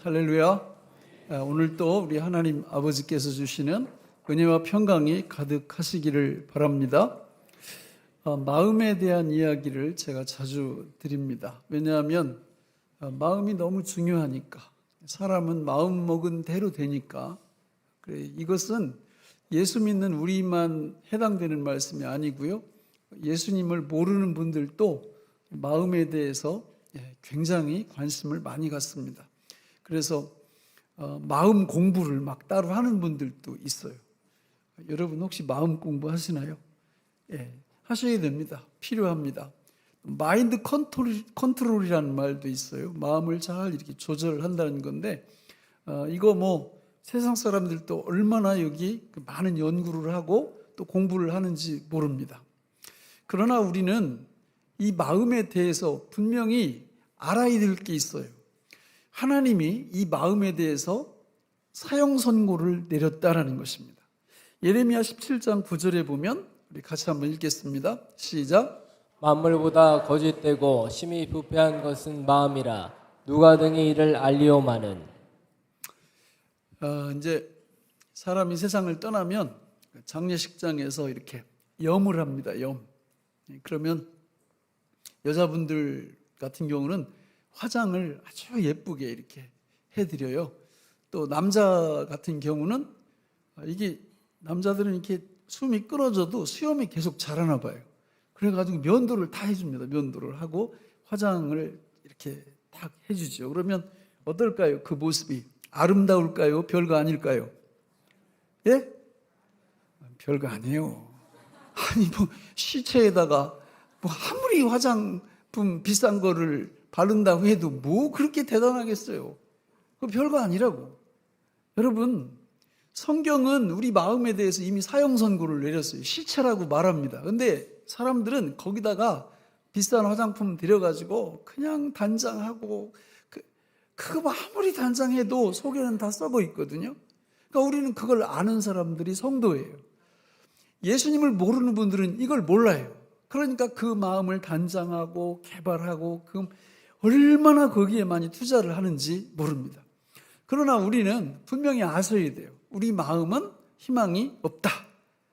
할렐루야. 오늘 또 우리 하나님 아버지께서 주시는 은혜와 평강이 가득하시기를 바랍니다. 마음에 대한 이야기를 제가 자주 드립니다. 왜냐하면 마음이 너무 중요하니까. 사람은 마음 먹은 대로 되니까. 이것은 예수 믿는 우리만 해당되는 말씀이 아니고요. 예수님을 모르는 분들도 마음에 대해서 굉장히 관심을 많이 갖습니다. 그래서 마음 공부를 막 따로 하는 분들도 있어요. 여러분 혹시 마음 공부 하시나요? 하셔야 됩니다. 필요합니다. 마인드 컨트롤이라는 말도 있어요. 마음을 잘 이렇게 조절한다는 건데, 이거 뭐 세상 사람들도 얼마나 여기 많은 연구를 하고 또 공부를 하는지 모릅니다. 그러나 우리는 이 마음에 대해서 분명히 알아야 될 게 있어요. 하나님이 이 마음에 대해서 사형 선고를 내렸다라는 것입니다. 예레미야 17장 9절에 보면 우리 같이 한번 읽겠습니다. 시작. 만물보다 거짓되고 심히 부패한 것은 마음이라 누가 등이 이를 알리오마는. 이제 사람이 세상을 떠나면 장례식장에서 이렇게 염을 합니다. 염. 그러면 여자분들 같은 경우는 화장을 아주 예쁘게 이렇게 해드려요. 또 남자 같은 경우는 이게 남자들은 이렇게 숨이 끊어져도 수염이 계속 자라나 봐요. 그래가지고 면도를 다 해줍니다. 면도를 하고 화장을 이렇게 딱 해주죠. 그러면 어떨까요? 그 모습이 아름다울까요? 별거 아닐까요? 예? 별거 아니에요. 아니 뭐 시체에다가 뭐 아무리 화장품 비싼 거를 바른다고 해도 뭐 그렇게 대단하겠어요. 그 별거 아니라고. 여러분, 성경은 우리 마음에 대해서 이미 사형 선고를 내렸어요. 시체라고 말합니다. 근데 사람들은 거기다가 비싼 화장품 들여가지고 그냥 단장하고 그거 아무리 단장해도 속에는 다 썩어 있거든요. 그러니까 우리는 그걸 아는 사람들이 성도예요. 예수님을 모르는 분들은 이걸 몰라요. 그러니까 그 마음을 단장하고 개발하고 얼마나 거기에 많이 투자를 하는지 모릅니다. 그러나 우리는 분명히 아셔야 돼요. 우리 마음은 희망이 없다.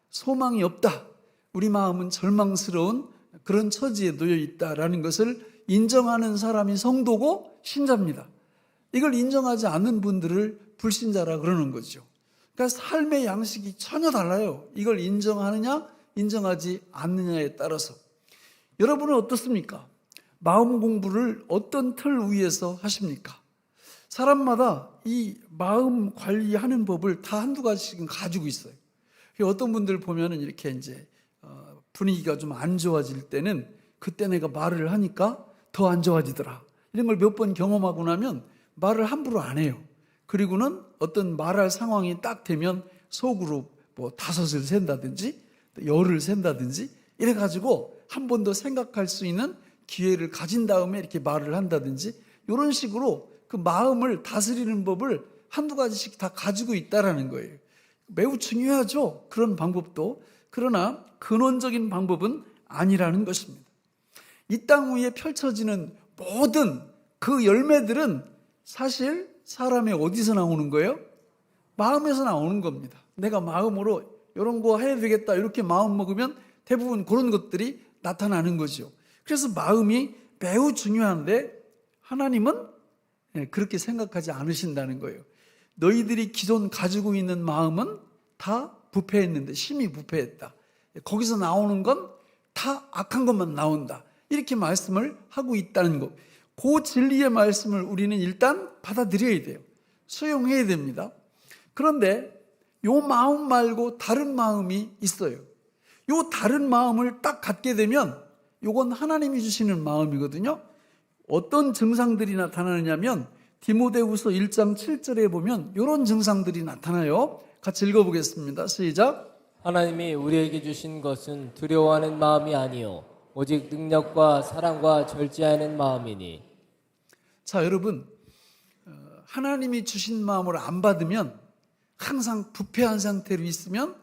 소망이 없다. 우리 마음은 절망스러운 그런 처지에 놓여 있다라는 것을 인정하는 사람이 성도고 신자입니다. 이걸 인정하지 않는 분들을 불신자라 그러는 거죠. 그러니까 삶의 양식이 전혀 달라요. 이걸 인정하느냐 인정하지 않느냐에 따라서. 여러분은 어떻습니까? 마음 공부를 어떤 틀 위에서 하십니까? 사람마다 이 마음 관리하는 법을 다 한두 가지씩은 가지고 있어요. 어떤 분들 보면은 이렇게 이제 분위기가 좀 안 좋아질 때는 그때 내가 말을 하니까 더 안 좋아지더라. 이런 걸 몇 번 경험하고 나면 말을 함부로 안 해요. 그리고는 어떤 말할 상황이 딱 되면 속으로 뭐 5을 센다든지 10을 센다든지 이래가지고 한 번 더 생각할 수 있는 기회를 가진 다음에 이렇게 말을 한다든지 이런 식으로 그 마음을 다스리는 법을 한두 가지씩 다 가지고 있다라는 거예요. 매우 중요하죠. 그런 방법도. 그러나 근원적인 방법은 아니라는 것입니다. 이 땅 위에 펼쳐지는 모든 그 열매들은 사실 사람의 어디서 나오는 거예요? 마음에서 나오는 겁니다. 내가 마음으로 이런 거 해야 되겠다 이렇게 마음 먹으면 대부분 그런 것들이 나타나는 거죠. 그래서 마음이 매우 중요한데 하나님은 그렇게 생각하지 않으신다는 거예요. 너희들이 기존 가지고 있는 마음은 다 부패했는데 심히 부패했다. 거기서 나오는 건 다 악한 것만 나온다. 이렇게 말씀을 하고 있다는 것. 그 진리의 말씀을 우리는 일단 받아들여야 돼요. 수용해야 됩니다. 그런데 요 마음 말고 다른 마음이 있어요. 요 다른 마음을 딱 갖게 되면 요건 하나님이 주시는 마음이거든요. 어떤 증상들이 나타나느냐면 디모데후서 1장 7절에 보면 이런 증상들이 나타나요. 같이 읽어보겠습니다. 시작. 하나님이 우리에게 주신 것은 두려워하는 마음이 아니요 오직 능력과 사랑과 절제하는 마음이니. 자, 여러분, 하나님이 주신 마음을 안 받으면 항상 부패한 상태로 있으면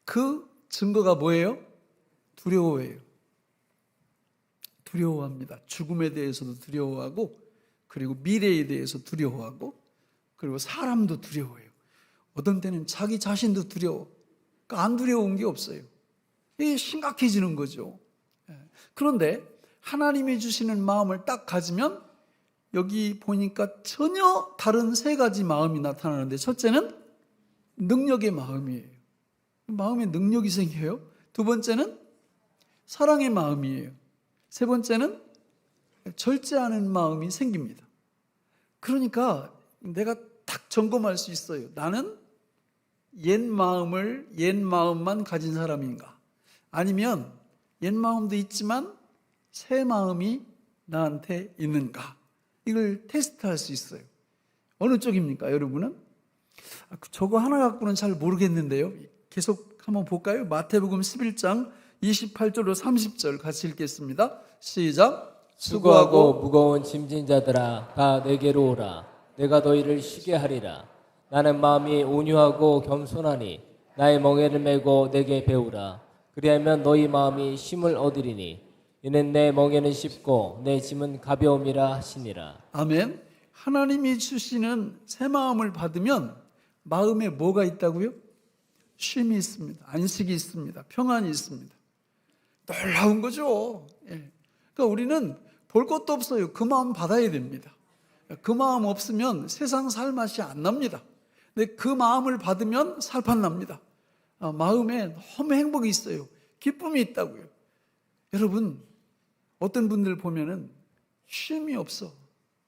그 증거가 뭐예요? 두려워해요. 두려워합니다. 죽음에 대해서도 두려워하고 그리고 미래에 대해서 두려워하고 그리고 사람도 두려워해요. 어떤 때는 자기 자신도 두려워. 그러니까 안 두려운 게 없어요. 이게 심각해지는 거죠. 그런데 하나님이 주시는 마음을 딱 가지면 여기 보니까 전혀 다른 세 가지 마음이 나타나는데, 첫째는 능력의 마음이에요. 마음에 능력이 생겨요. 두 번째는 사랑의 마음이에요. 세 번째는 절제하는 마음이 생깁니다. 그러니까 내가 딱 점검할 수 있어요. 나는 옛 마음만 가진 사람인가? 아니면 옛 마음도 있지만 새 마음이 나한테 있는가? 이걸 테스트할 수 있어요. 어느 쪽입니까, 여러분은? 저거 하나 갖고는 잘 모르겠는데요. 계속 한번 볼까요? 마태복음 11장 28절로 30절 같이 읽겠습니다. 시작. 수고하고 무거운 짐진 자들아 다 내게로 오라. 내가 너희를 쉬게 하리라. 나는 마음이 온유하고 겸손하니 나의 멍에를 메고 내게 배우라. 그리하면 너희 마음이 쉼을 얻으리니 이는 내 멍에는 쉽고 내 짐은 가벼움이라 하시니라. 아멘. 하나님이 주시는 새 마음을 받으면 마음에 뭐가 있다고요? 쉼이 있습니다. 안식이 있습니다. 평안이 있습니다. 놀라운 거죠. 그러니까 우리는 볼 것도 없어요. 그 마음 받아야 됩니다. 그 마음 없으면 세상 살 맛이 안 납니다. 근데 그 마음을 받으면 살판 납니다. 마음에 너무 행복이 있어요. 기쁨이 있다고요. 여러분, 어떤 분들 보면은 쉼이 없어.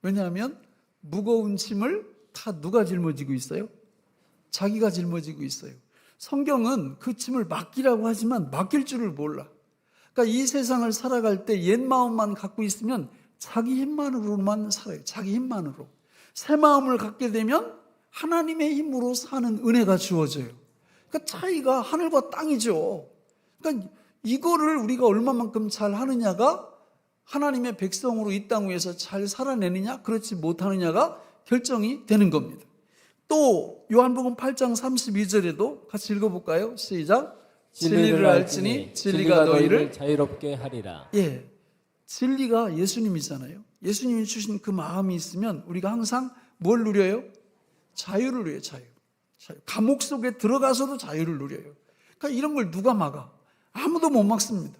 왜냐하면 무거운 짐을 다 누가 짊어지고 있어요? 자기가 짊어지고 있어요. 성경은 그 짐을 맡기라고 하지만 맡길 줄을 몰라. 그러니까 이 세상을 살아갈 때 옛 마음만 갖고 있으면 자기 힘만으로만 살아요. 자기 힘만으로. 새 마음을 갖게 되면 하나님의 힘으로 사는 은혜가 주어져요. 그러니까 차이가 하늘과 땅이죠. 그러니까 이거를 우리가 얼마만큼 잘 하느냐가 하나님의 백성으로 이 땅 위에서 잘 살아내느냐, 그렇지 못하느냐가 결정이 되는 겁니다. 또 요한복음 8장 32절에도 같이 읽어볼까요? 시작. 진리를 알지니 진리가 너희를 자유롭게 하리라. 예, 진리가 예수님이잖아요. 예수님이 주신 그 마음이 있으면 우리가 항상 뭘 누려요? 자유를 누려요. 자유. 감옥 속에 들어가서도 자유를 누려요. 그러니까 이런 걸 누가 막아? 아무도 못 막습니다.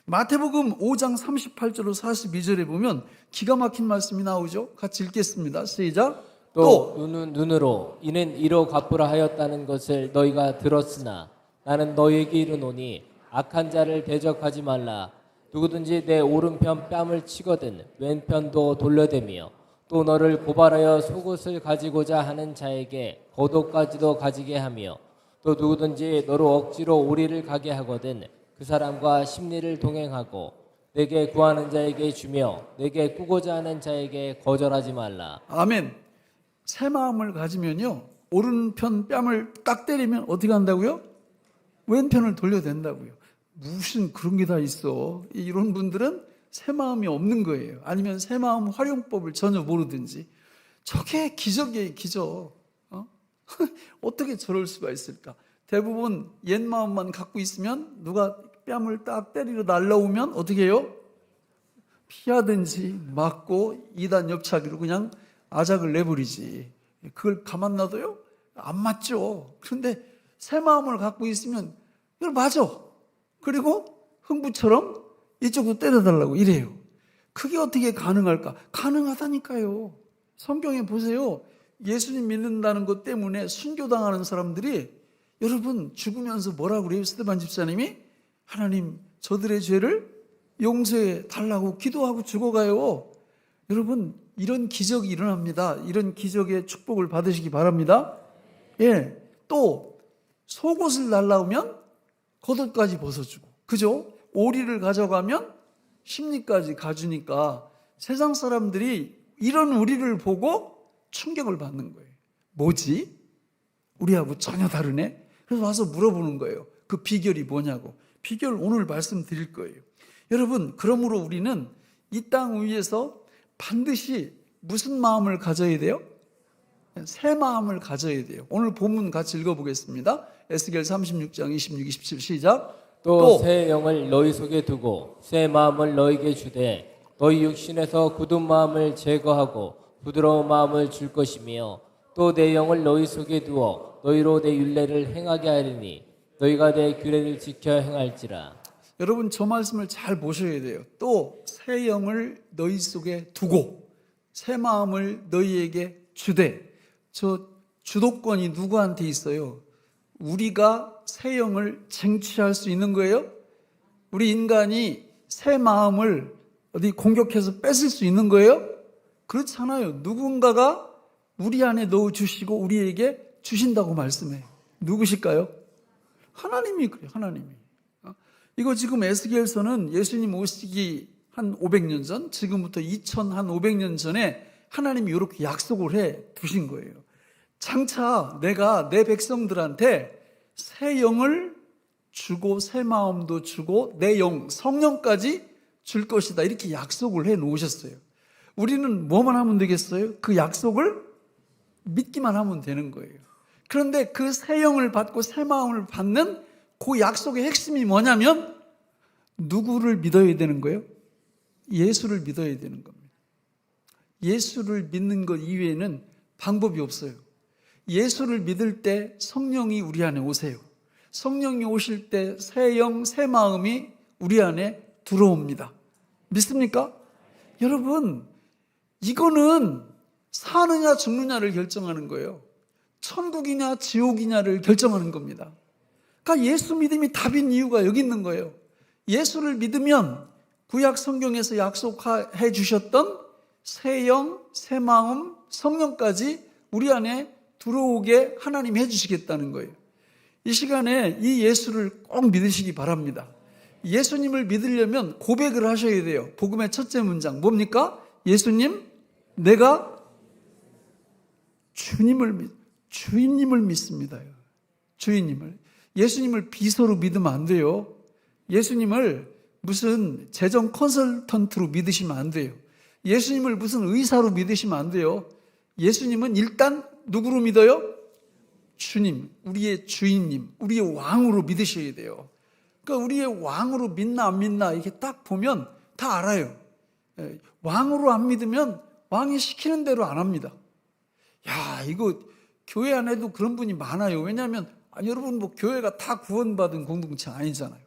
마태복음 5장 38절로 42절에 보면 기가 막힌 말씀이 나오죠. 같이 읽겠습니다. 시작. 또 눈은 눈으로 이는 이로 갚으라 하였다는 것을 너희가 들었으나 나는 너희에게 이르노니 악한 자를 대적하지 말라. 누구든지 내 오른편 뺨을 치거든 왼편도 돌려대며 또 너를 고발하여 속옷을 가지고자 하는 자에게 겉옷까지도 가지게 하며 또 누구든지 너로 억지로 오리를 가게 하거든 그 사람과 심리를 동행하고 내게 구하는 자에게 주며 내게 꾸고자 하는 자에게 거절하지 말라. 아멘. 새 마음을 가지면요, 오른편 뺨을 딱 때리면 어떻게 한다고요? 왼편을 돌려댄다고요. 무슨 그런 게 다 있어. 이런 분들은 새 마음이 없는 거예요. 아니면 새 마음 활용법을 전혀 모르든지. 저게 기적이에요, 기적. 어떻게 저럴 수가 있을까? 대부분 옛 마음만 갖고 있으면 누가 뺨을 딱 때리러 날라오면 어떻게 해요? 피하든지 맞고 이단 옆차기로 그냥 아작을 내버리지. 그걸 가만 놔둬요? 안 맞죠. 그런데 새 마음을 갖고 있으면 이걸 맞아. 그리고 흥부처럼 이쪽으로 때려달라고 이래요. 그게 어떻게 가능할까? 가능하다니까요. 성경에 보세요. 예수님 믿는다는 것 때문에 순교당하는 사람들이, 여러분, 죽으면서 뭐라고 그래요? 스데반 집사님이 하나님 저들의 죄를 용서해 달라고 기도하고 죽어가요. 여러분, 이런 기적이 일어납니다. 이런 기적의 축복을 받으시기 바랍니다. 예, 또 속옷을 날라오면 겉옷까지 벗어주고, 그죠? 오리를 가져가면 심리까지 가주니까 세상 사람들이 이런 우리를 보고 충격을 받는 거예요. 뭐지? 우리하고 전혀 다르네? 그래서 와서 물어보는 거예요. 그 비결이 뭐냐고. 비결 오늘 말씀드릴 거예요. 여러분, 그러므로 우리는 이 땅 위에서 반드시 무슨 마음을 가져야 돼요? 새 마음을 가져야 돼요. 오늘 본문 같이 읽어보겠습니다. 에스겔 36장 26, 27 시작. 또 새 영을 너희 속에 두고 새 마음을 너희에게 주되 너희 육신에서 굳은 마음을 제거하고 부드러운 마음을 줄 것이며 또 내 영을 너희 속에 두어 너희로 내 율례를 행하게 하리니 너희가 내 규례를 지켜 행할지라. 여러분 저 말씀을 잘 보셔야 돼요. 또 새 영을 너희 속에 두고 새 마음을 너희에게 주되. 저 주도권이 누구한테 있어요? 우리가 새 영을 쟁취할 수 있는 거예요? 우리 인간이 새 마음을 어디 공격해서 뺏을 수 있는 거예요? 그렇잖아요. 누군가가 우리 안에 넣어주시고 우리에게 주신다고 말씀해요. 누구실까요? 하나님이 그래요. 하나님이. 이거 지금 에스겔서는 예수님 오시기 한 500년 전, 지금부터 2500년 전에 하나님이 이렇게 약속을 해 두신 거예요. 장차 내가 내 백성들한테 새 영을 주고 새 마음도 주고 내 영, 성령까지 줄 것이다. 이렇게 약속을 해 놓으셨어요. 우리는 뭐만 하면 되겠어요? 그 약속을 믿기만 하면 되는 거예요. 그런데 그 새 영을 받고 새 마음을 받는 그 약속의 핵심이 뭐냐면 누구를 믿어야 되는 거예요? 예수를 믿어야 되는 겁니다. 예수를 믿는 것 이외에는 방법이 없어요. 예수를 믿을 때 성령이 우리 안에 오세요. 성령이 오실 때 새 영, 새 마음이 우리 안에 들어옵니다. 믿습니까? 여러분, 이거는 사느냐 죽느냐를 결정하는 거예요. 천국이냐 지옥이냐를 결정하는 겁니다. 그러니까 예수 믿음이 답인 이유가 여기 있는 거예요. 예수를 믿으면 구약 성경에서 약속해 주셨던 새 영, 새 마음, 성령까지 우리 안에 들어오게 하나님이 해주시겠다는 거예요. 이 시간에 이 예수를 꼭 믿으시기 바랍니다. 예수님을 믿으려면 고백을 하셔야 돼요. 복음의 첫째 문장 뭡니까? 예수님, 내가 주인님을 믿습니다. 주인님을. 예수님을 비서로 믿으면 안 돼요. 예수님을 무슨 재정 컨설턴트로 믿으시면 안 돼요. 예수님을 무슨 의사로 믿으시면 안 돼요. 예수님은 일단 누구로 믿어요? 주님, 우리의 주인님, 우리의 왕으로 믿으셔야 돼요. 그러니까 우리의 왕으로 믿나 안 믿나 이렇게 딱 보면 다 알아요. 왕으로 안 믿으면 왕이 시키는 대로 안 합니다. 야, 이거 교회 안에도 그런 분이 많아요. 왜냐하면 여러분 뭐 교회가 다 구원받은 공동체 아니잖아요.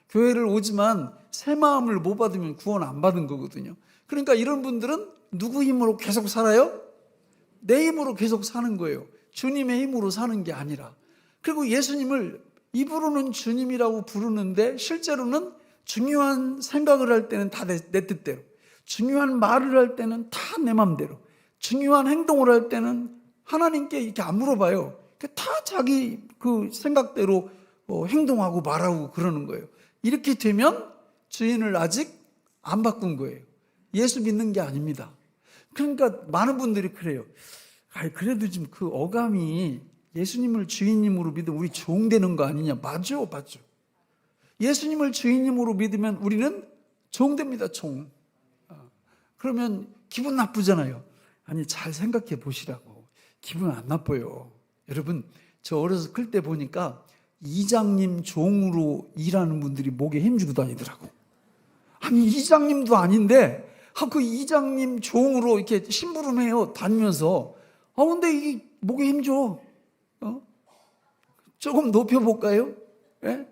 교회를 오지만 새 마음을 못 받으면 구원 안 받은 거거든요. 그러니까 이런 분들은 누구 힘으로 계속 살아요? 내 힘으로 계속 사는 거예요. 주님의 힘으로 사는 게 아니라. 그리고 예수님을 입으로는 주님이라고 부르는데 실제로는 중요한 생각을 할 때는 다 내 뜻대로, 중요한 말을 할 때는 다 내 맘대로, 중요한 행동을 할 때는 하나님께 이렇게 안 물어봐요. 다 자기 그 생각대로 행동하고 말하고 그러는 거예요. 이렇게 되면 주인을 아직 안 바꾼 거예요. 예수 믿는 게 아닙니다. 그러니까 많은 분들이 그래요. 그래도 지금 그 어감이 예수님을 주인님으로 믿으면 우리 종 되는 거 아니냐. 맞죠? 맞죠. 예수님을 주인님으로 믿으면 우리는 종 됩니다. 종. 그러면 기분 나쁘잖아요. 아니, 잘 생각해 보시라고. 기분 안 나빠요. 여러분, 저 어려서 클 때 보니까 이장님 종으로 일하는 분들이 목에 힘주고 다니더라고. 아니, 이장님도 아닌데 그 이장님 종으로 이렇게 심부름해요. 다니면서. 근데 이게 목에 힘줘. 조금 높여볼까요? 예?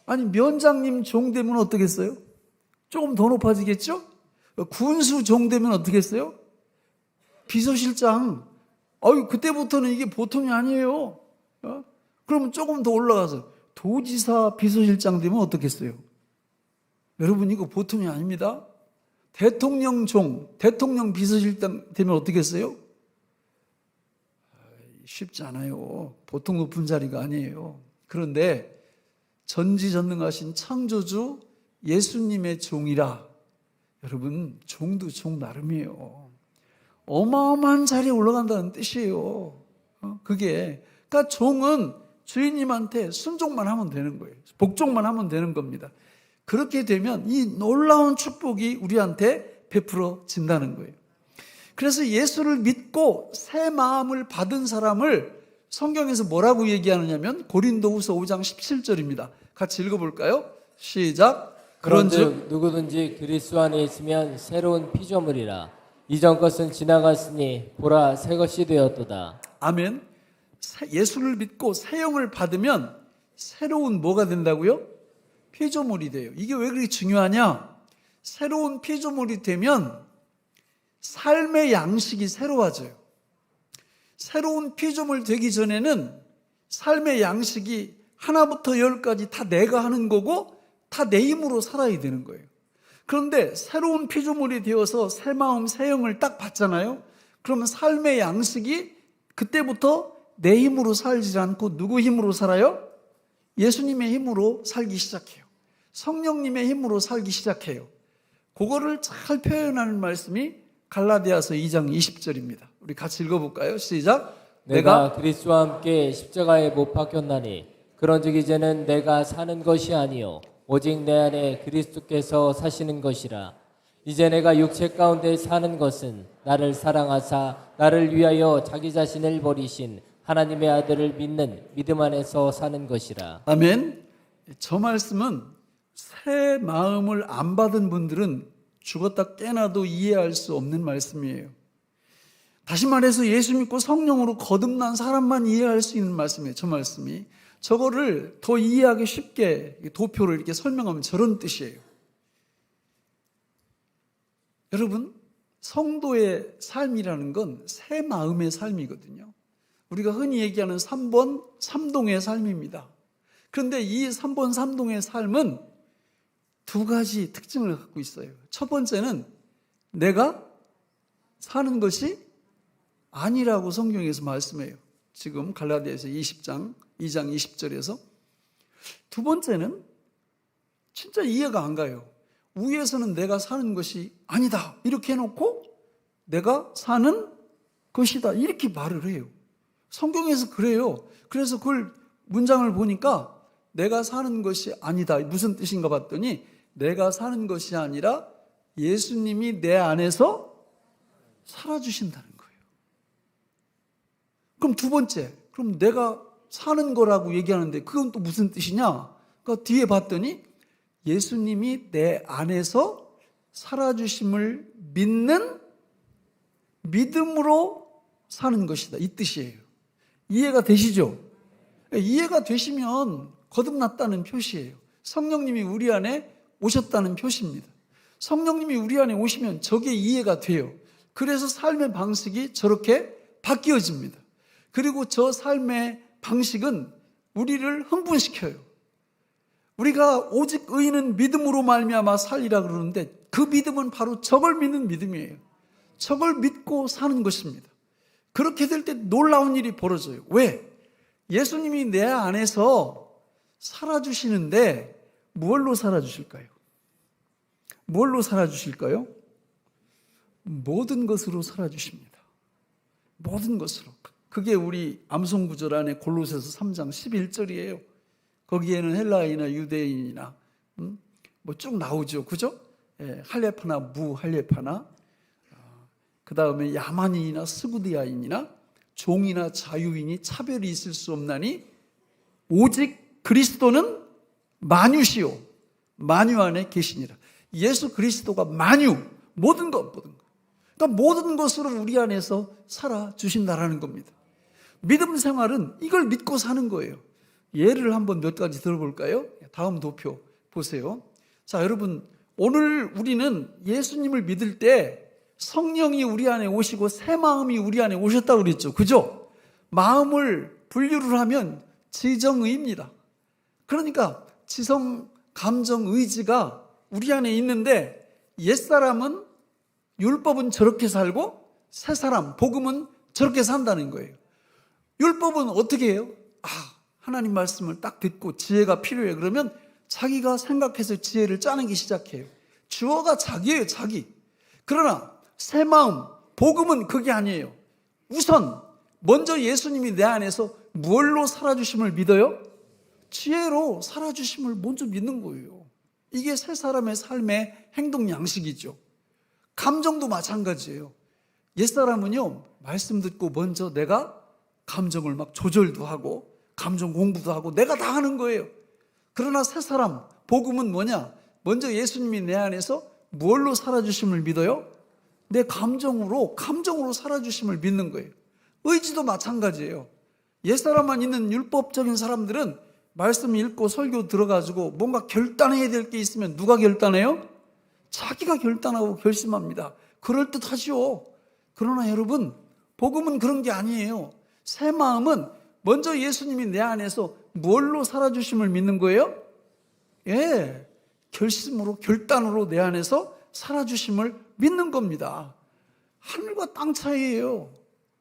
아니, 면장님 종 되면 어떻겠어요? 조금 더 높아지겠죠? 군수 종 되면 어떻겠어요? 비서실장. 그때부터는 이게 보통이 아니에요. 그러면 조금 더 올라가서 도지사 비서실장 되면 어떻겠어요? 여러분, 이거 보통이 아닙니다. 대통령 종, 대통령 비서실장 되면 어떻겠어요? 쉽지 않아요. 보통 높은 자리가 아니에요. 그런데 전지전능하신 창조주 예수님의 종이라, 여러분, 종도 종 나름이에요. 어마어마한 자리에 올라간다는 뜻이에요. 그러니까 종은 주인님한테 순종만 하면 되는 거예요. 복종만 하면 되는 겁니다. 그렇게 되면 이 놀라운 축복이 우리한테 베풀어진다는 거예요. 그래서 예수를 믿고 새 마음을 받은 사람을 성경에서 뭐라고 얘기하느냐면 고린도후서 5장 17절입니다. 같이 읽어볼까요? 시작. 그런즉 누구든지 그리스도 안에 있으면 새로운 피조물이라. 이전 것은 지나갔으니 보라 새 것이 되었도다. 아멘. 예수를 믿고 새 영을 받으면 새로운 뭐가 된다고요? 피조물이 돼요. 이게 왜 그렇게 중요하냐? 새로운 피조물이 되면 삶의 양식이 새로워져요. 새로운 피조물 되기 전에는 삶의 양식이 하나부터 열까지 다 내가 하는 거고 다 내 힘으로 살아야 되는 거예요. 그런데 새로운 피조물이 되어서 새 마음, 새 영을 딱 받잖아요. 그러면 삶의 양식이 그때부터 내 힘으로 살지 않고 누구 힘으로 살아요? 예수님의 힘으로 살기 시작해요. 성령님의 힘으로 살기 시작해요. 그거를 잘 표현하는 말씀이 갈라디아서 2장 20절입니다. 우리 같이 읽어볼까요? 시작. 내가 그리스도와 함께 십자가에 못 박혔나니 그런즉 이제는 내가 사는 것이 아니요 오직 내 안에 그리스도께서 사시는 것이라. 이제 내가 육체 가운데 사는 것은 나를 사랑하사 나를 위하여 자기 자신을 버리신 하나님의 아들을 믿는 믿음 안에서 사는 것이라. 아멘. 저 말씀은 새 마음을 안 받은 분들은 죽었다 깨나도 이해할 수 없는 말씀이에요. 다시 말해서 예수 믿고 성령으로 거듭난 사람만 이해할 수 있는 말씀이에요. 저 말씀이. 저거를 더 이해하기 쉽게 도표로 이렇게 설명하면 저런 뜻이에요. 여러분, 성도의 삶이라는 건 새 마음의 삶이거든요. 우리가 흔히 얘기하는 3번 3동의 삶입니다. 그런데 이 3번 3동의 삶은 두 가지 특징을 갖고 있어요. 첫 번째는 내가 사는 것이 아니라고 성경에서 말씀해요. 지금 갈라디아서 2장 20절에서. 두 번째는 진짜 이해가 안 가요. 위에서는 내가 사는 것이 아니다 이렇게 해놓고 내가 사는 것이다 이렇게 말을 해요. 성경에서 그래요. 그래서 그걸 문장을 보니까 내가 사는 것이 아니다 무슨 뜻인가 봤더니 내가 사는 것이 아니라 예수님이 내 안에서 살아주신다는 거예요. 그럼 두 번째, 그럼 내가 사는 거라고 얘기하는데 그건 또 무슨 뜻이냐? 그러니까 뒤에 봤더니 예수님이 내 안에서 살아주심을 믿는 믿음으로 사는 것이다 이 뜻이에요. 이해가 되시죠? 이해가 되시면 거듭났다는 표시예요. 성령님이 우리 안에 오셨다는 표시입니다. 성령님이 우리 안에 오시면 저게 이해가 돼요. 그래서 삶의 방식이 저렇게 바뀌어집니다. 그리고 저 삶의 방식은 우리를 흥분시켜요. 우리가 오직 의인은 믿음으로 말미암아 살리라 그러는데 그 믿음은 바로 저걸 믿는 믿음이에요. 저걸 믿고 사는 것입니다. 그렇게 될 때 놀라운 일이 벌어져요. 왜? 예수님이 내 안에서 살아주시는데 뭘로 살아주실까요? 뭘로 살아주실까요? 모든 것으로 살아주십니다. 모든 것으로. 그게 우리 암송구절 안에 골로새서 3장 11절이에요. 거기에는 헬라인이나 유대인이나 뭐 쭉 나오죠. 그죠? 예, 할레파나 무할레파나 그 다음에 야만인이나 스구디아인이나 종이나 자유인이 차별이 있을 수 없나니 오직 그리스도는 만유시요 만유 안에 계시니라. 예수 그리스도가 만유 모든 것 그러니까 모든 것으로 우리 안에서 살아주신다라는 겁니다. 믿음 생활은 이걸 믿고 사는 거예요. 예를 한번 몇 가지 들어볼까요? 다음 도표 보세요. 자, 여러분 오늘 우리는 예수님을 믿을 때 성령이 우리 안에 오시고 새 마음이 우리 안에 오셨다고 그랬죠. 그죠? 마음을 분류를 하면 지정의입니다. 그러니까 지성, 감정, 의지가 우리 안에 있는데 옛사람은 율법은 저렇게 살고 새 사람, 복음은 저렇게 산다는 거예요. 율법은 어떻게 해요? 하나님 말씀을 딱 듣고 지혜가 필요해. 그러면 자기가 생각해서 지혜를 짜내기 시작해요. 주어가 자기예요, 자기. 그러나 새 마음, 복음은 그게 아니에요. 우선 먼저 예수님이 내 안에서 뭘로 살아주심을 믿어요? 지혜로 살아주심을 먼저 믿는 거예요. 이게 새 사람의 삶의 행동 양식이죠. 감정도 마찬가지예요. 옛사람은요, 말씀 듣고 먼저 내가 감정을 막 조절도 하고 감정 공부도 하고 내가 다 하는 거예요. 그러나 새 사람, 복음은 뭐냐? 먼저 예수님이 내 안에서 뭘로 살아주심을 믿어요? 내 감정으로 살아주심을 믿는 거예요. 의지도 마찬가지예요. 옛사람만 있는 율법적인 사람들은 말씀 읽고 설교 들어가지고 뭔가 결단해야 될 게 있으면 누가 결단해요? 자기가 결단하고 결심합니다. 그럴듯하지요. 그러나 여러분, 복음은 그런 게 아니에요. 새 마음은 먼저 예수님이 내 안에서 뭘로 살아주심을 믿는 거예요? 예, 결심으로, 결단으로 내 안에서 살아주심을 믿는 겁니다. 하늘과 땅 차이예요.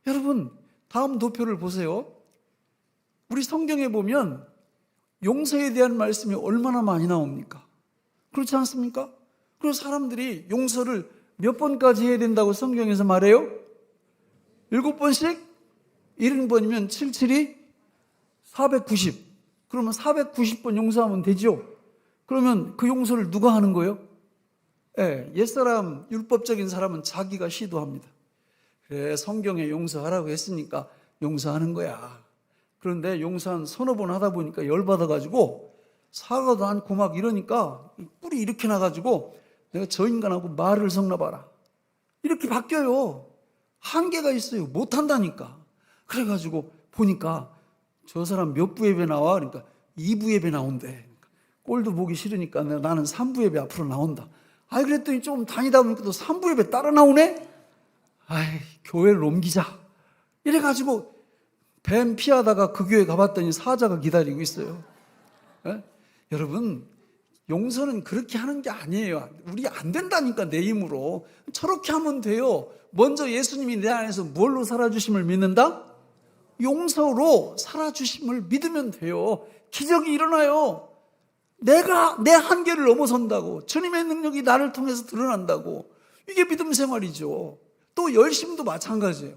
여러분, 다음 도표를 보세요. 우리 성경에 보면 용서에 대한 말씀이 얼마나 많이 나옵니까? 그렇지 않습니까? 그리고 사람들이 용서를 몇 번까지 해야 된다고 성경에서 말해요? 7번씩? 70번이면 77이 490. 그러면 490번 용서하면 되죠? 그러면 그 용서를 누가 하는 거예요? 예, 옛사람, 율법적인 사람은 자기가 시도합니다. 그래, 성경에 용서하라고 했으니까 용서하는 거야. 그런데 용서 한 서너 번 하다 보니까 열받아가지고 사과도 않고 막 이러니까 뿔이 이렇게 나가지고 내가 저 인간하고 말을 섞나 봐라. 이렇게 바뀌어요. 한계가 있어요. 못한다니까. 그래가지고 보니까 저 사람 몇 부 예배 나와? 그러니까 2부 예배 나온대. 꼴도 보기 싫으니까 나는 3부 예배 앞으로 나온다. 아이, 그랬더니 좀 다니다 보니까 또 3부 예배 따라 나오네? 아이, 교회를 옮기자. 이래가지고 뱀 피하다가 그 교회 가봤더니 사자가 기다리고 있어요. 예? 여러분, 용서는 그렇게 하는 게 아니에요. 우리 안 된다니까, 내 힘으로. 저렇게 하면 돼요. 먼저 예수님이 내 안에서 뭘로 살아주심을 믿는다? 용서로 살아주심을 믿으면 돼요. 기적이 일어나요. 내가 내 한계를 넘어선다고. 주님의 능력이 나를 통해서 드러난다고. 이게 믿음 생활이죠. 또 열심도 마찬가지예요.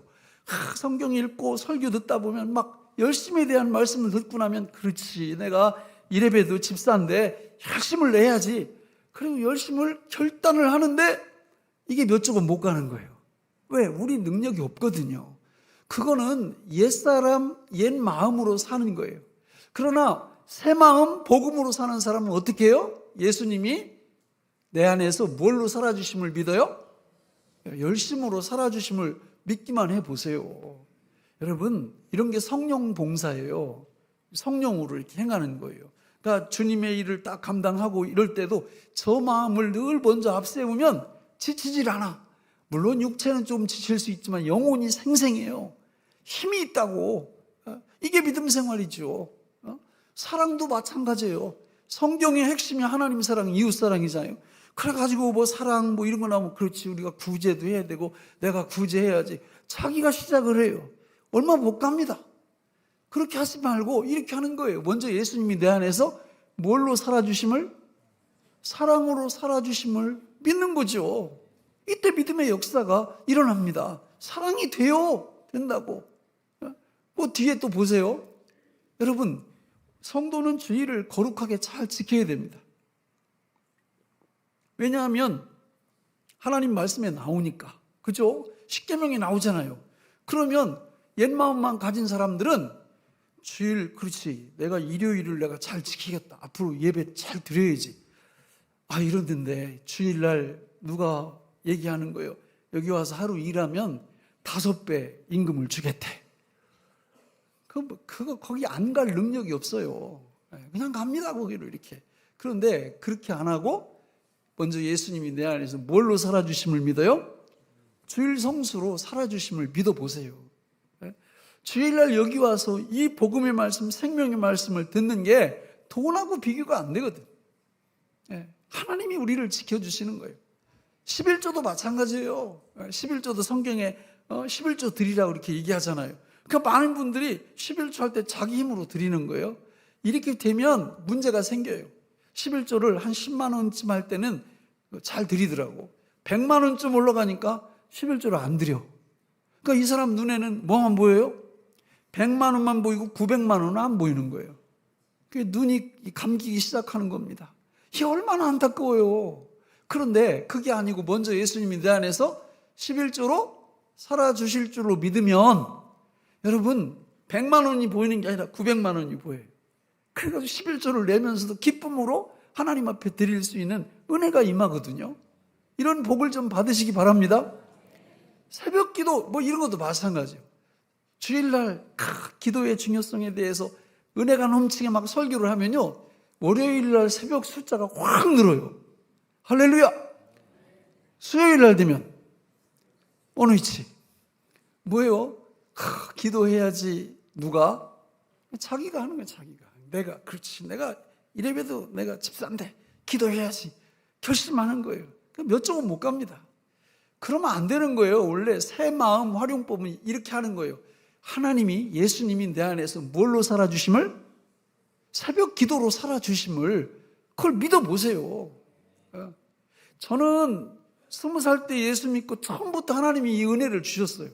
성경 읽고 설교 듣다 보면 막 열심에 대한 말씀을 듣고 나면 그렇지, 내가 이래봬도 집사인데 열심을 내야지. 그리고 열심을 결단을 하는데 이게 몇 주간 못 가는 거예요. 왜? 우리 능력이 없거든요. 그거는 옛사람, 옛 마음으로 사는 거예요. 그러나 새 마음, 복음으로 사는 사람은 어떻게 해요? 예수님이 내 안에서 뭘로 살아주심을 믿어요? 열심으로 살아주심을 믿기만 해보세요. 여러분, 이런 게 성령 봉사예요. 성령으로 이렇게 행하는 거예요. 그러니까 주님의 일을 딱 감당하고 이럴 때도 저 마음을 늘 먼저 앞세우면 지치질 않아. 물론 육체는 좀 지칠 수 있지만 영혼이 생생해요. 힘이 있다고. 이게 믿음 생활이죠. 사랑도 마찬가지예요. 성경의 핵심이 하나님 사랑, 이웃 사랑이잖아요. 그래가지고 뭐 사랑 뭐 이런 거 나오면 그렇지, 우리가 구제도 해야 되고 내가 구제해야지. 자기가 시작을 해요. 얼마 못 갑니다. 그렇게 하지 말고 이렇게 하는 거예요. 먼저 예수님이 내 안에서 뭘로 살아주심을? 사랑으로 살아주심을 믿는 거죠. 이때 믿음의 역사가 일어납니다. 사랑이 된다고. 그 뒤에 또 보세요. 여러분, 성도는 주의를 거룩하게 잘 지켜야 됩니다. 왜냐하면 하나님 말씀에 나오니까. 그죠? 십계명이 나오잖아요. 그러면 옛 마음만 가진 사람들은 주일, 그렇지, 내가 일요일을 내가 잘 지키겠다, 앞으로 예배 잘 드려야지. 아, 이러는데 주일날 누가 얘기하는 거예요. 여기 와서 하루 일하면 5배 임금을 주겠대. 그거 거기 안 갈 능력이 없어요. 그냥 갑니다, 거기로 이렇게. 그런데 그렇게 안 하고 먼저 예수님이 내 안에서 뭘로 살아주심을 믿어요? 주일 성수로 살아주심을 믿어보세요. 주일날 여기 와서 이 복음의 말씀, 생명의 말씀을 듣는 게 돈하고 비교가 안 되거든. 하나님이 우리를 지켜주시는 거예요. 11조도 마찬가지예요. 11조도 성경에 11조 드리라고 이렇게 얘기하잖아요. 그러니까 많은 분들이 11조 할 때 자기 힘으로 드리는 거예요. 이렇게 되면 문제가 생겨요. 11조를 한 10만 원쯤 할 때는 잘 드리더라고. 100만 원쯤 올라가니까 11조를 안 드려. 그러니까 이 사람 눈에는 뭐만 보여요? 100만 원만 보이고 900만 원은 안 보이는 거예요. 그게 눈이 감기기 시작하는 겁니다. 이게 얼마나 안타까워요. 그런데 그게 아니고 먼저 예수님이 내 안에서 11조로 살아주실 줄로 믿으면 여러분 100만 원이 보이는 게 아니라 900만 원이 보여요. 그래가지고 11조를 내면서도 기쁨으로 하나님 앞에 드릴 수 있는 은혜가 임하거든요. 이런 복을 좀 받으시기 바랍니다. 새벽 기도 뭐 이런 것도 마찬가지예요. 주일날 기도의 중요성에 대해서 은혜가 넘치게 막 설교를 하면요, 월요일날 새벽 숫자가 확 늘어요. 할렐루야. 수요일날 되면 어느 위치? 뭐예요? 기도해야지. 누가? 자기가 하는 거야. 자기가. 내가 그렇지, 내가 이래봬도 내가 집사인데 기도해야지 결심하는 거예요. 몇 쪽은 못 갑니다. 그러면 안 되는 거예요. 원래 새 마음 활용법은 이렇게 하는 거예요. 하나님이, 예수님이 내 안에서 뭘로 살아주심을? 새벽 기도로 살아주심을, 그걸 믿어보세요. 저는 20살 때 예수 믿고 처음부터 하나님이 이 은혜를 주셨어요.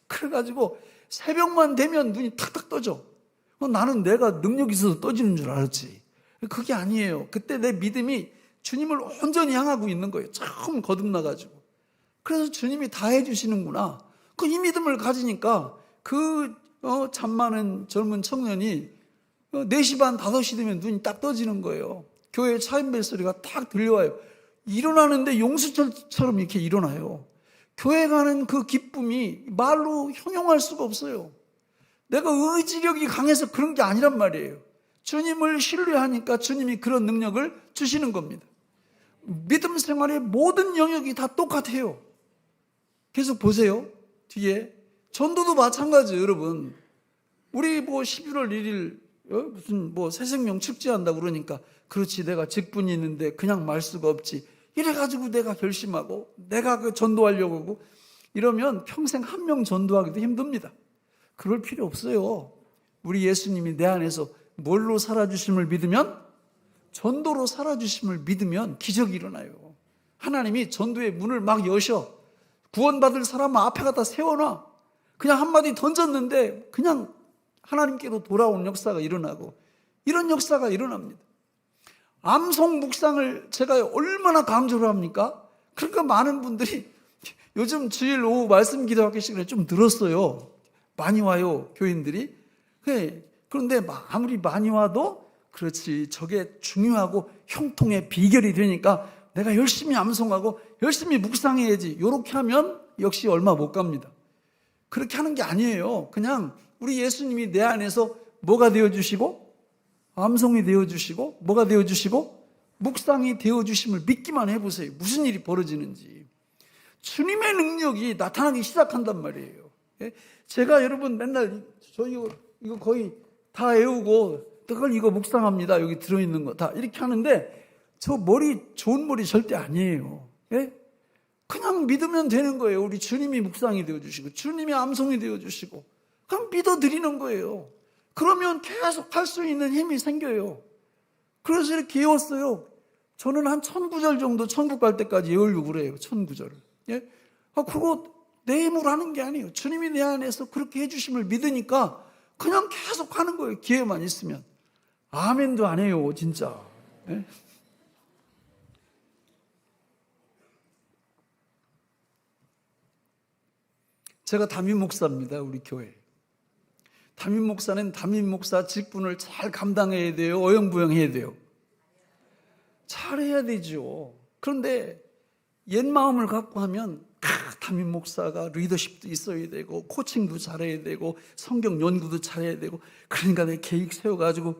그래가지고 새벽만 되면 눈이 탁탁 떠져. 나는 내가 능력이 있어서 떠지는 줄 알았지. 그게 아니에요. 그때 내 믿음이 주님을 온전히 향하고 있는 거예요. 처음 거듭나가지고. 그래서 주님이 다 해주시는구나. 이 믿음을 가지니까 잠 많은 젊은 청년이 4시 반, 5시 되면 눈이 딱 떠지는 거예요. 교회 차인벨 소리가 딱 들려와요. 일어나는데 용수철처럼 이렇게 일어나요. 교회 가는 그 기쁨이 말로 형용할 수가 없어요. 내가 의지력이 강해서 그런 게 아니란 말이에요. 주님을 신뢰하니까 주님이 그런 능력을 주시는 겁니다. 믿음 생활의 모든 영역이 다 똑같아요. 계속 보세요. 뒤에 전도도 마찬가지예요, 여러분. 우리 11월 1일 무슨 새생명 축제한다고 그러니까, 그렇지, 내가 직분이 있는데 그냥 말 수가 없지. 이래가지고 내가 결심하고 내가 전도하려고 하고 이러면 평생 한 명 전도하기도 힘듭니다. 그럴 필요 없어요. 우리 예수님이 내 안에서 뭘로 살아주심을 믿으면, 전도로 살아주심을 믿으면 기적이 일어나요. 하나님이 전도의 문을 막 여셔. 구원받을 사람은 앞에 갖다 세워놔. 그냥 한마디 던졌는데 그냥 하나님께로 돌아온 역사가 일어나고, 이런 역사가 일어납니다. 암송 묵상을 제가 얼마나 강조를 합니까? 그러니까 많은 분들이 요즘 주일 오후 말씀 기도하기 시간에 좀 늘었어요. 많이 와요, 교인들이. 그런데 아무리 많이 와도 그렇지, 저게 중요하고 형통의 비결이 되니까 내가 열심히 암송하고 열심히 묵상해야지, 이렇게 하면 역시 얼마 못 갑니다. 그렇게 하는 게 아니에요. 그냥 우리 예수님이 내 안에서 뭐가 되어주시고, 암송이 되어주시고, 뭐가 되어주시고, 묵상이 되어주심을 믿기만 해보세요. 무슨 일이 벌어지는지. 주님의 능력이 나타나기 시작한단 말이에요. 제가 여러분 맨날 이거 거의 다 외우고 그걸 이거 묵상합니다. 여기 들어있는 거 다 이렇게 하는데, 저 좋은 머리 절대 아니에요. 그냥 믿으면 되는 거예요. 우리 주님이 묵상이 되어주시고 주님이 암송이 되어주시고 그냥 믿어드리는 거예요. 그러면 계속 할 수 있는 힘이 생겨요. 그래서 이렇게 외웠어요. 저는 한 1000구절 정도 천국 갈 때까지 외우려고 그래요. 1000구절을. 그거 내 힘으로 하는 게 아니에요. 주님이 내 안에서 그렇게 해주심을 믿으니까 그냥 계속 하는 거예요. 기회만 있으면. 아멘도 안 해요, 진짜. 제가 담임 목사입니다, 우리 교회. 담임 목사는 담임 목사 직분을 잘 감당해야 돼요? 어영부영해야 돼요? 잘해야 되죠. 그런데 옛 마음을 갖고 하면 담임 목사가 리더십도 있어야 되고 코칭도 잘해야 되고 성경 연구도 잘해야 되고, 그러니까 내 계획 세워가지고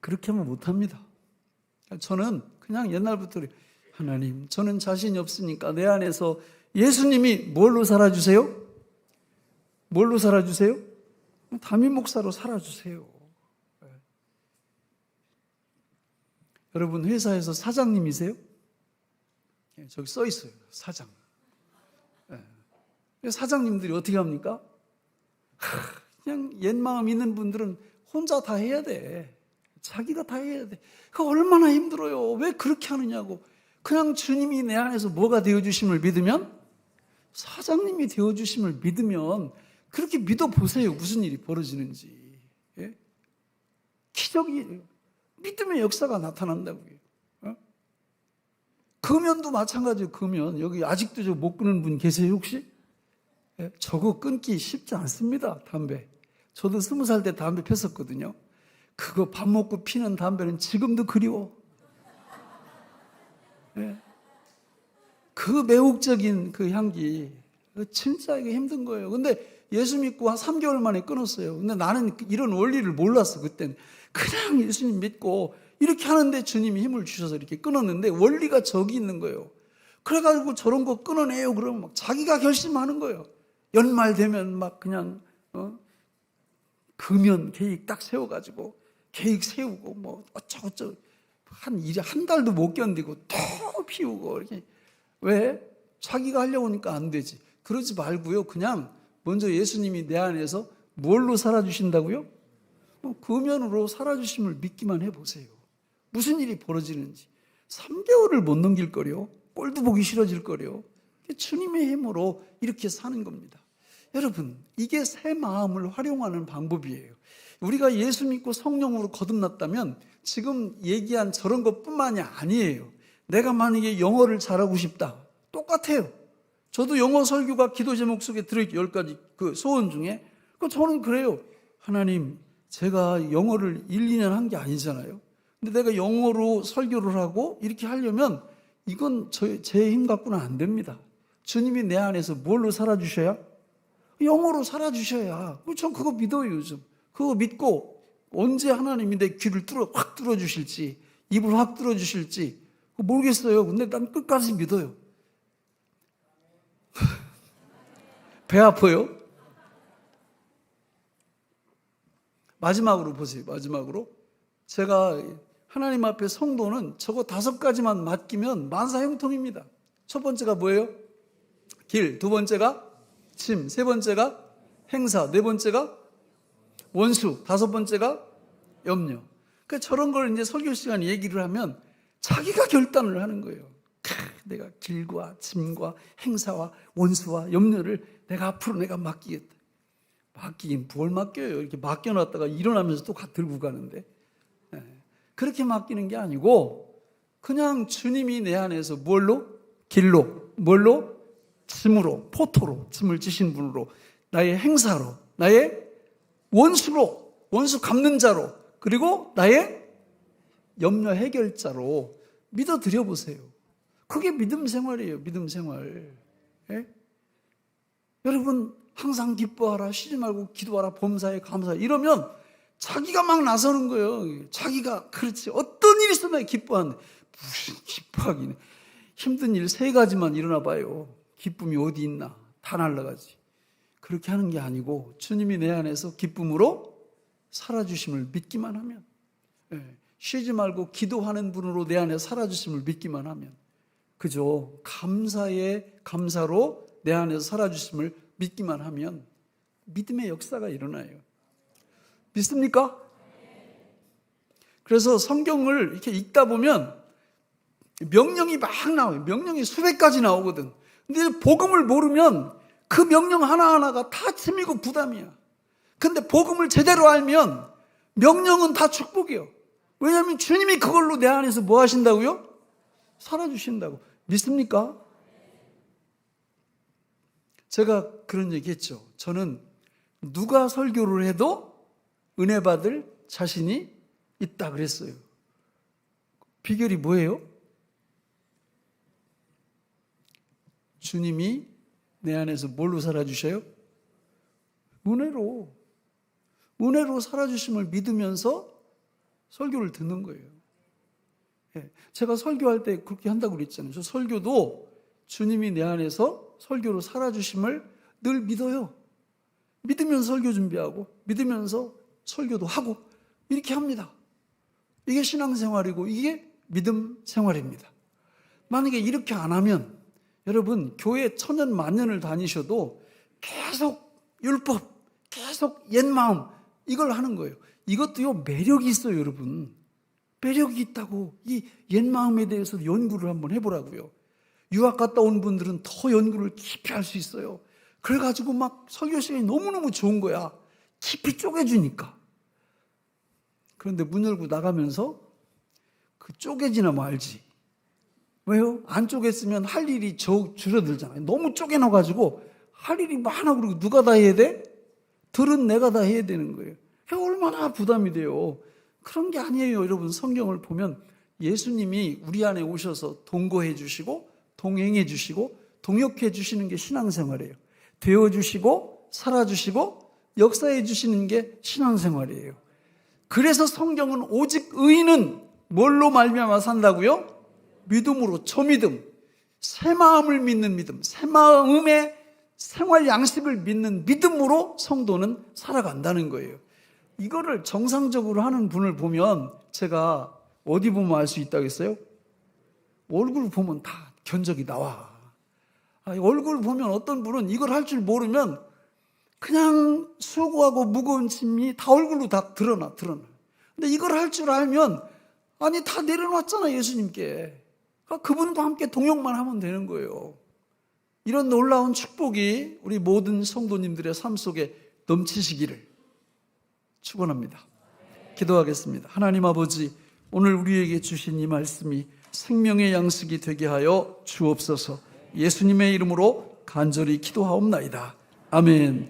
그렇게 하면 못합니다. 저는 그냥 옛날부터 하나님, 저는 자신이 없으니까 내 안에서 예수님이 뭘로 살아주세요? 뭘로 살아주세요? 담임 목사로 살아주세요. 여러분 회사에서 사장님이세요? 저기 써 있어요. 사장. 사장님들이 어떻게 합니까? 그냥 옛 마음 있는 분들은 혼자 다 해야 돼. 자기가 다 해야 돼. 그 얼마나 힘들어요. 왜 그렇게 하느냐고. 그냥 주님이 내 안에서 뭐가 되어주심을 믿으면, 사장님이 되어주심을 믿으면 그렇게 믿어보세요. 무슨 일이 벌어지는지. 기적이, 믿음의 역사가 나타난다고요. 금연도 마찬가지예요. 금연. 여기 아직도 저 못 끊는 분 계세요, 혹시? 저거 끊기 쉽지 않습니다, 담배. 저도 20살 때 담배 폈었거든요. 그거 밥 먹고 피는 담배는 지금도 그리워. 그 매혹적인 그 향기, 진짜 이게 힘든 거예요. 근데 예수 믿고 한 3개월 만에 끊었어요. 근데 나는 이런 원리를 몰랐어, 그때는. 그냥 예수님 믿고 이렇게 하는데 주님이 힘을 주셔서 이렇게 끊었는데 원리가 저기 있는 거예요. 그래가지고 저런 거 끊어내요. 그러면 막 자기가 결심하는 거예요. 연말 되면 막 그냥, 금연 계획 딱 세워가지고 계획 세우고 뭐 어쩌고저쩌고 한 달도 못 견디고 또 피우고 이렇게. 왜? 자기가 하려고 하니까 안 되지. 그러지 말고요. 그냥 먼저 예수님이 내 안에서 뭘로 살아주신다고요? 금연으로 살아주심을 믿기만 해보세요. 무슨 일이 벌어지는지. 3개월을 못 넘길 거려. 꼴도 보기 싫어질 거려. 주님의 힘으로 이렇게 사는 겁니다. 여러분, 이게 새 마음을 활용하는 방법이에요. 우리가 예수 믿고 성령으로 거듭났다면 지금 얘기한 저런 것뿐만이 아니에요. 내가 만약에 영어를 잘하고 싶다. 똑같아요. 저도 영어 설교가 기도 제목 속에 들어있고 10가지 그 소원 중에 저는 그래요. 하나님, 제가 영어를 1, 2년 한 게 아니잖아요. 근데 내가 영어로 설교를 하고 이렇게 하려면 이건 제 힘 갖고는 안 됩니다. 주님이 내 안에서 뭘로 살아주셔야? 영어로 살아주셔야. 전 그거 믿어요, 요즘. 그거 믿고 언제 하나님이 내 귀를 확 뚫어주실지, 입을 확 뚫어주실지 모르겠어요. 근데 난 끝까지 믿어요. 배 아파요? 마지막으로 보세요. 마지막으로. 제가 하나님 앞에 성도는 저거 5가지만 맡기면 만사형통입니다. 첫 번째가 뭐예요? 길. 두 번째가 짐. 세 번째가 행사. 네 번째가 원수. 5번째가 염려. 그러니까 저런 걸 이제 설교 시간에 얘기를 하면 자기가 결단을 하는 거예요. 내가 길과 짐과 행사와 원수와 염려를 내가 앞으로 내가 맡기겠다. 맡기긴 뭘 맡겨요. 이렇게 맡겨놨다가 일어나면서 또 들고 가는데. 그렇게 맡기는 게 아니고 그냥 주님이 내 안에서 뭘로? 길로. 뭘로? 짐으로. 포토로. 짐을 지신 분으로. 나의 행사로. 나의 원수로. 원수 갚는 자로. 그리고 나의 염려 해결자로 믿어드려 보세요. 그게 믿음 생활이에요. 믿음 생활. 예? 여러분 항상 기뻐하라. 쉬지 말고 기도하라. 범사에 감사해. 이러면 자기가 막 나서는 거예요. 자기가 그렇지. 어떤 일이 있어도 기뻐하는데 무슨 기뻐하기는. 힘든 일 3가지만 일어나 봐요. 기쁨이 어디 있나. 다 날아가지. 그렇게 하는 게 아니고 주님이 내 안에서 기쁨으로 살아주심을 믿기만 하면, 쉬지 말고 기도하는 분으로 내 안에 살아주심을 믿기만 하면, 그죠? 감사로 내 안에서 살아주심을 믿기만 하면 믿음의 역사가 일어나요. 믿습니까? 그래서 성경을 이렇게 읽다 보면 명령이 막 나와요. 명령이 수백 가지 나오거든. 근데 복음을 모르면 그 명령 하나하나가 다 짐이고 부담이야. 근데 복음을 제대로 알면 명령은 다 축복이에요. 왜냐하면 주님이 그걸로 내 안에서 뭐 하신다고요? 살아주신다고. 믿습니까? 제가 그런 얘기 했죠. 저는 누가 설교를 해도 은혜 받을 자신이 있다 그랬어요. 비결이 뭐예요? 주님이 내 안에서 뭘로 살아주셔요? 은혜로 살아주심을 믿으면서 설교를 듣는 거예요. 제가 설교할 때 그렇게 한다고 그랬잖아요. 저 설교도 주님이 내 안에서 설교로 살아주심을 늘 믿어요. 믿으면서 설교 준비하고 믿으면서 설교도 하고 이렇게 합니다. 이게 신앙생활이고 이게 믿음 생활입니다. 만약에 이렇게 안 하면 여러분 교회 천년 만년을 다니셔도 계속 율법, 계속 옛마음 이걸 하는 거예요. 이것도요 매력이 있어요. 여러분 매력이 있다고. 이 옛마음에 대해서 연구를 한번 해보라고요. 유학 갔다 온 분들은 더 연구를 깊이 할 수 있어요. 그래가지고 막 설교 시간이 너무너무 좋은 거야. 깊이 쪼개주니까. 그런데 문 열고 나가면서 그 쪼개지나 말지. 왜요? 안 쪼갰으면 할 일이 줄어들잖아요. 너무 쪼개놔가지고 할 일이 많아. 그리고 누가 다 해야 돼? 들은 내가 다 해야 되는 거예요. 얼마나 부담이 돼요. 그런 게 아니에요. 여러분 성경을 보면 예수님이 우리 안에 오셔서 동거해 주시고 동행해 주시고 동역해 주시는 게 신앙생활이에요. 되어 주시고 살아주시고 역사해 주시는 게 신앙생활이에요. 그래서 성경은 오직 의인은 뭘로 말미암아 산다고요? 믿음으로, 초믿음, 새 마음을 믿는 믿음, 새 마음의 생활 양식을 믿는 믿음으로 성도는 살아간다는 거예요. 이거를 정상적으로 하는 분을 보면 제가 어디 보면 알 수 있다겠어요? 얼굴 보면 다 견적이 나와. 얼굴 보면 어떤 분은 이걸 할 줄 모르면 그냥 수고하고 무거운 짐이 다 얼굴로 다 드러나. 근데 이걸 할 줄 알면 아니 다 내려놨잖아 예수님께. 그분과 함께 동역만 하면 되는 거예요. 이런 놀라운 축복이 우리 모든 성도님들의 삶 속에 넘치시기를 축원합니다. 기도하겠습니다. 하나님 아버지, 오늘 우리에게 주신 이 말씀이 생명의 양식이 되게 하여 주옵소서. 예수님의 이름으로 간절히 기도하옵나이다. 아멘.